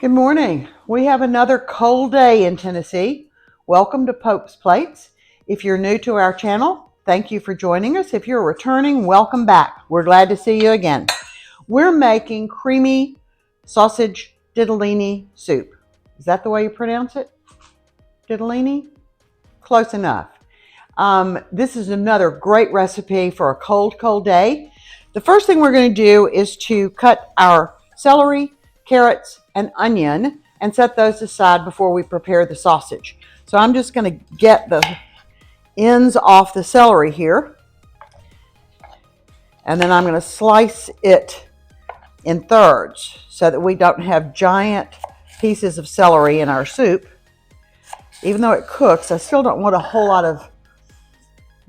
Good morning. We have another cold day in Tennessee. Welcome to Pope's Plates. If you're new to our channel, thank you for joining us. If you're returning, welcome back. We're glad to see you again. We're making creamy sausage ditalini soup. Is that the way you pronounce it? Ditalini? Close enough. This is another great recipe for a cold day. The first thing we're going to do is to cut our celery, carrots, and onion and set those aside before we prepare the sausage. So I'm just going to get the ends off the celery here, and then I'm going to slice it in thirds so that we don't have giant pieces of celery in our soup. Even though it cooks, I still don't want a whole lot of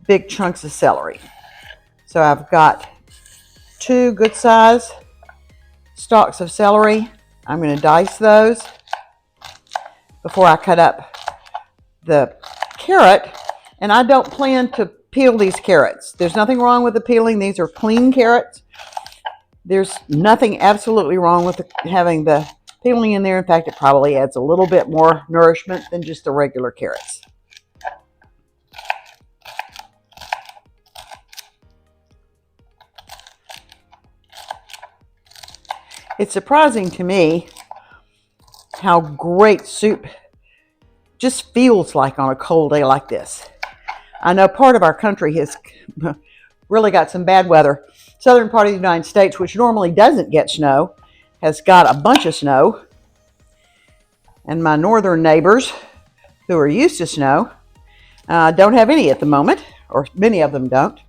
big chunks of celery. So I've got 2 good size stalks of celery. I'm going to dice those before I cut up the carrot. And I don't plan to peel these carrots. There's nothing wrong with the peeling. These are clean carrots. There's nothing absolutely wrong with having the peeling in there. In fact, it probably adds a little bit more nourishment than just the regular carrots. It's surprising to me how great soup just feels like on a cold day like this. I know part of our country has really got some bad weather. Southern part of the United States, which normally doesn't get snow, has got a bunch of snow. And my northern neighbors, who are used to snow, don't have any at the moment, or many of them don't.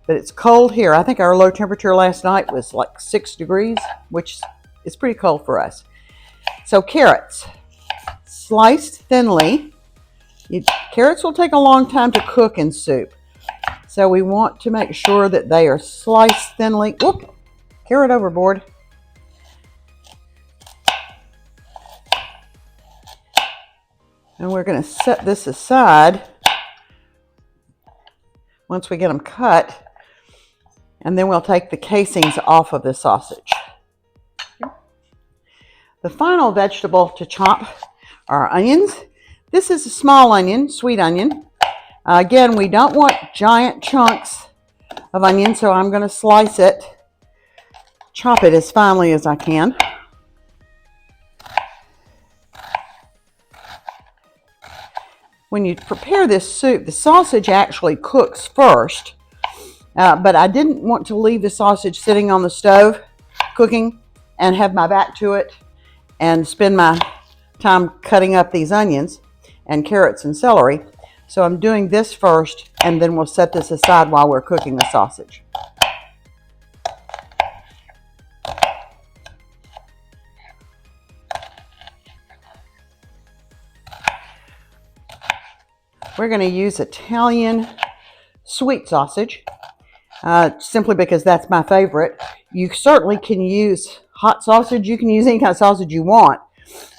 But it's cold here. I think our low temperature last night was like 6 degrees, which is pretty cold for us. So carrots, sliced thinly. Carrots will take a long time to cook in soup. So we want to make sure that they are sliced thinly. Whoop, carrot overboard. And we're going to set this aside once we get them cut. And then we'll take the casings off of the sausage. The final vegetable to chop are onions. This is a small onion, sweet onion. Again, we don't want giant chunks of onion, so I'm going to slice it, chop it as finely as I can. When you prepare this soup, the sausage actually cooks first. But I didn't want to leave the sausage sitting on the stove cooking and have my back to it and spend my time cutting up these onions and carrots and celery. So I'm doing this first, and then we'll set this aside while we're cooking the sausage. We're going to use Italian sweet sausage. Simply because that's my favorite. You certainly can use hot sausage. You can use any kind of sausage you want.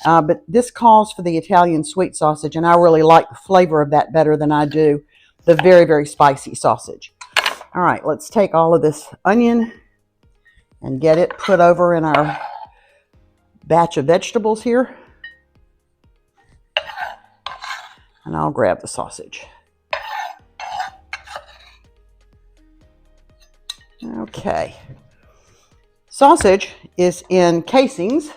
But this calls for the Italian sweet sausage, and I really like the flavor of that better than I do the very, very spicy sausage. All right, let's take all of this onion and get it put over in our batch of vegetables here. And I'll grab the sausage. Okay, sausage is in casings,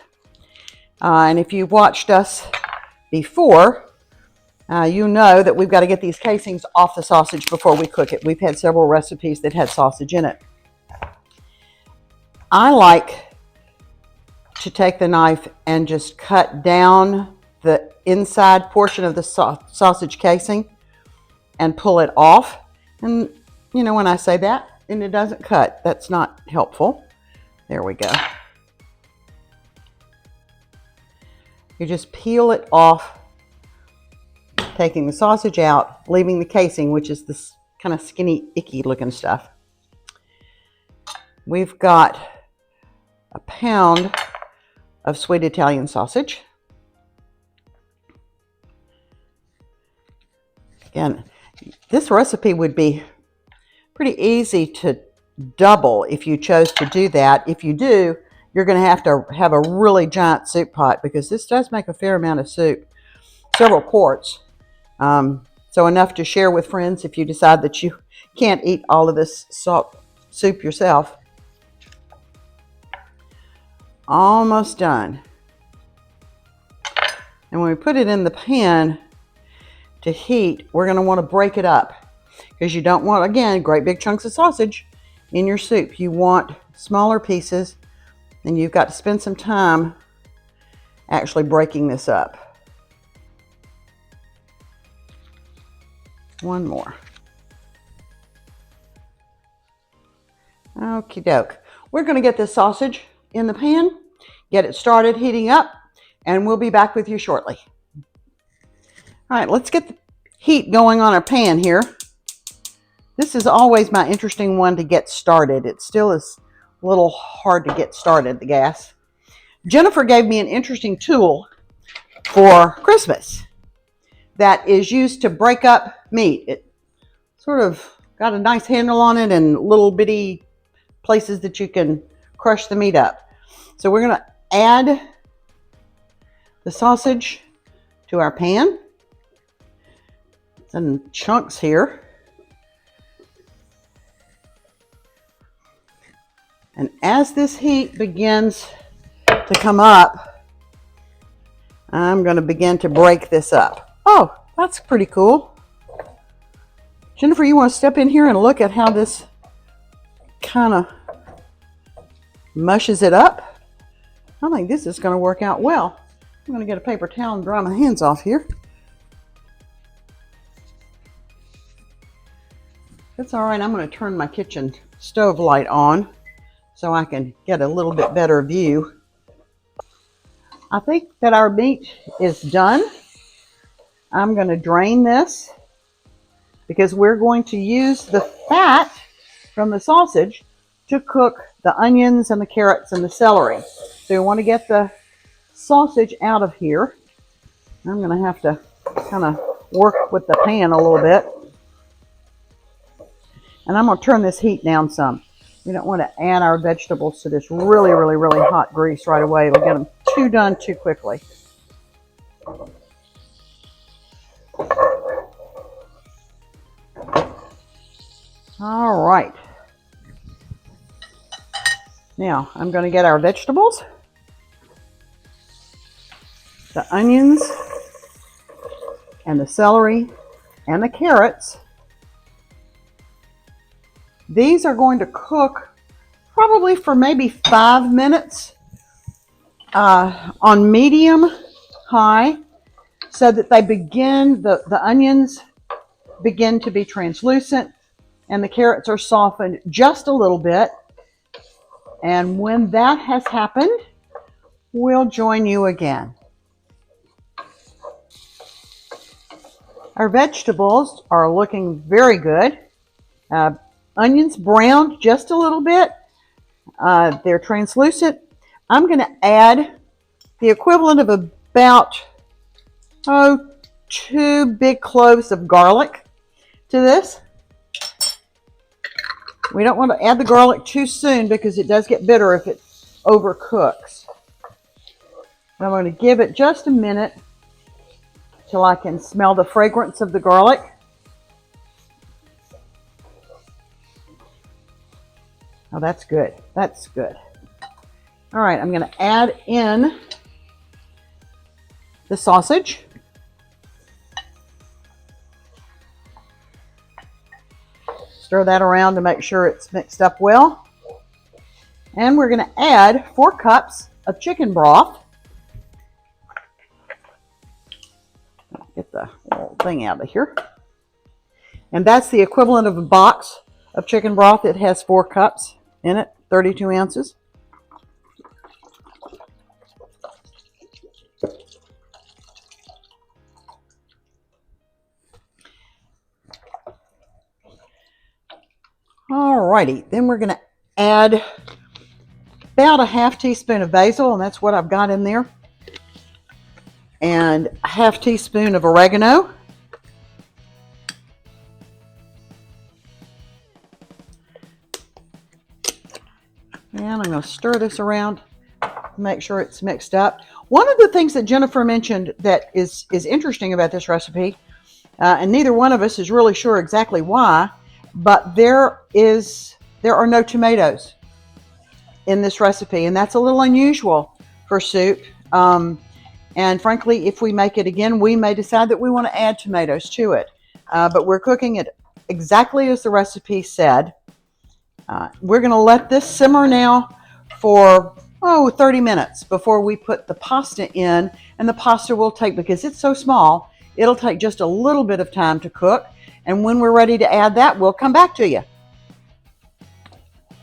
and if you've watched us before, you know that we've got to get these casings off the sausage before we cook it. We've had several recipes that had sausage in it. I like to take the knife and just cut down the inside portion of the sausage casing and pull it off. And you know, when I say that, and it doesn't cut, that's not helpful. There we go. You just peel it off, taking the sausage out, leaving the casing, which is this kind of skinny, icky looking stuff. We've got a pound of sweet Italian sausage. Again, this recipe would be pretty easy to double if you chose to do that. If you do, you're going to have a really giant soup pot, because this does make a fair amount of soup, several quarts. So enough to share with friends if you decide that you can't eat all of this salt soup yourself. Almost done. And when we put it in the pan to heat, we're going to want to break it up, because you don't want, again, great big chunks of sausage in your soup. You want smaller pieces, and you've got to spend some time actually breaking this up. One more. Okie doke. We're going to get this sausage in the pan, get it started heating up, and we'll be back with you shortly. All right, let's get the heat going on our pan here. This is always my interesting one to get started. It still is a little hard to get started, the gas. Jennifer gave me an interesting tool for Christmas that is used to break up meat. It sort of got a nice handle on it and little bitty places that you can crush the meat up. So we're going to add the sausage to our pan. It's in chunks here. And as this heat begins to come up, I'm going to begin to break this up. Oh, that's pretty cool. Jennifer, you want to step in here and look at how this kind of mushes it up? I think this is going to work out well. I'm going to get a paper towel and dry my hands off here. That's all right. I'm going to turn my kitchen stove light on so I can get a little bit better view. I think that our meat is done. I'm going to drain this because we're going to use the fat from the sausage to cook the onions and the carrots and the celery. So you want to get the sausage out of here. I'm going to have to kind of work with the pan a little bit. And I'm going to turn this heat down some. We don't want to add our vegetables to this really, really, really hot grease right away. It'll get them too done too quickly. All right. Now I'm going to get our vegetables, the onions, and the celery, and the carrots. These are going to cook probably for maybe 5 minutes on medium high, so that they begin, the onions begin to be translucent and the carrots are softened just a little bit. And when that has happened, we'll join you again. Our vegetables are looking very good. Onions browned just a little bit. They're translucent. I'm going to add the equivalent of about 2 big cloves of garlic to this. We don't want to add the garlic too soon because it does get bitter if it overcooks. I'm going to give it just a minute till I can smell the fragrance of the garlic. Oh, that's good. That's good. All right, I'm going to add in the sausage. Stir that around to make sure it's mixed up well. And we're going to add 4 cups of chicken broth. Get the little thing out of here. And that's the equivalent of a box of chicken broth. It has 4 cups in it, 32 ounces. Alrighty, then we're going to add about a half teaspoon of basil, and that's what I've got in there, and a half teaspoon of oregano. And I'm going to stir this around Make sure it's mixed up. One of the things that Jennifer mentioned that is interesting about this recipe, and neither one of us is really sure exactly why, but there are no tomatoes in this recipe, and that's a little unusual for soup. And frankly, if we make it again, we may decide that we want to add tomatoes to it. But we're cooking it exactly as the recipe said. We're going to let this simmer now for 30 minutes before we put the pasta in. And the pasta will take, because it's so small, it'll take just a little bit of time to cook. And when we're ready to add that, we'll come back to you.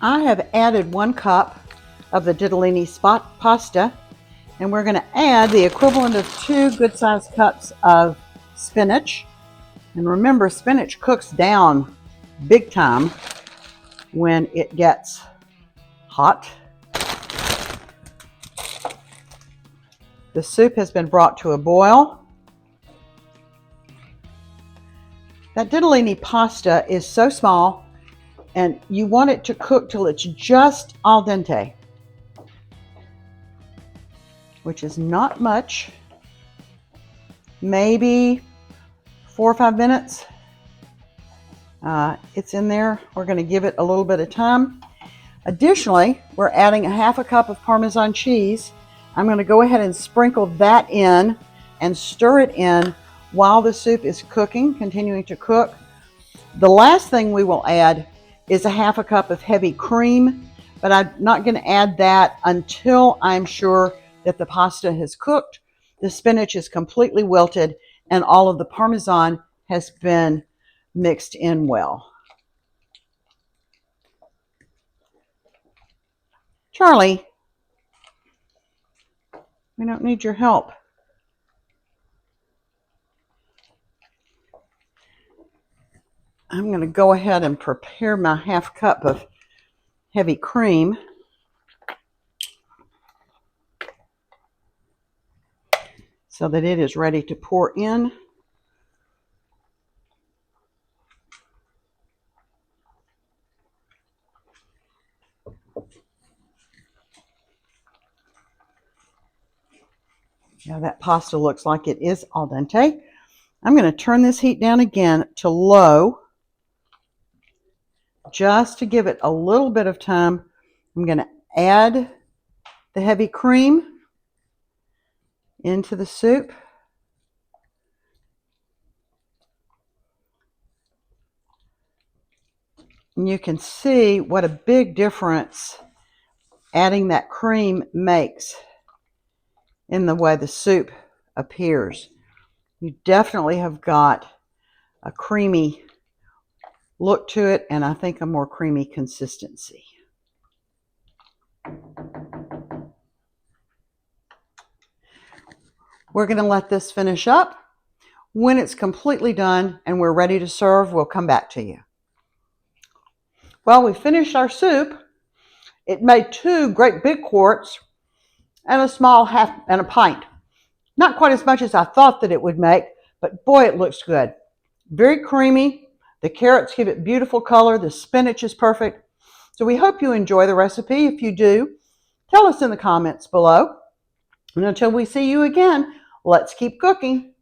I have added 1 cup of the ditalini spot pasta, and we're going to add the equivalent of 2 good-sized cups of spinach. And remember, spinach cooks down big time when it gets hot. The soup has been brought to a boil. That ditalini pasta is so small, and you want it to cook till it's just al dente, which is not much, maybe 4 or 5 minutes. It's in there. We're going to give it a little bit of time. Additionally, we're adding 1/2 cup of Parmesan cheese. I'm going to go ahead and sprinkle that in and stir it in while the soup is cooking, continuing to cook. The last thing we will add is 1/2 cup of heavy cream, but I'm not going to add that until I'm sure that the pasta has cooked, the spinach is completely wilted, and all of the Parmesan has been mixed in well. Charlie, we don't need your help. I'm going to go ahead and prepare my 1/2 cup of heavy cream. So that it is ready to pour in. Now that pasta looks like it is al dente. I'm going to turn this heat down again to low, just to give it a little bit of time. I'm going to add the heavy cream into the soup. And you can see what a big difference adding that cream makes in the way the soup appears. You definitely have got a creamy look to it, and I think a more creamy consistency. We're going to let this finish up. When it's completely done and we're ready to serve, we'll come back to you. Well, we finished our soup. It made 2 great big quarts and a small half and a pint. Not quite as much as I thought that it would make, but boy, it looks good. Very creamy. The carrots give it beautiful color. The spinach is perfect. So we hope you enjoy the recipe. If you do, tell us in the comments below. And until we see you again, let's keep cooking.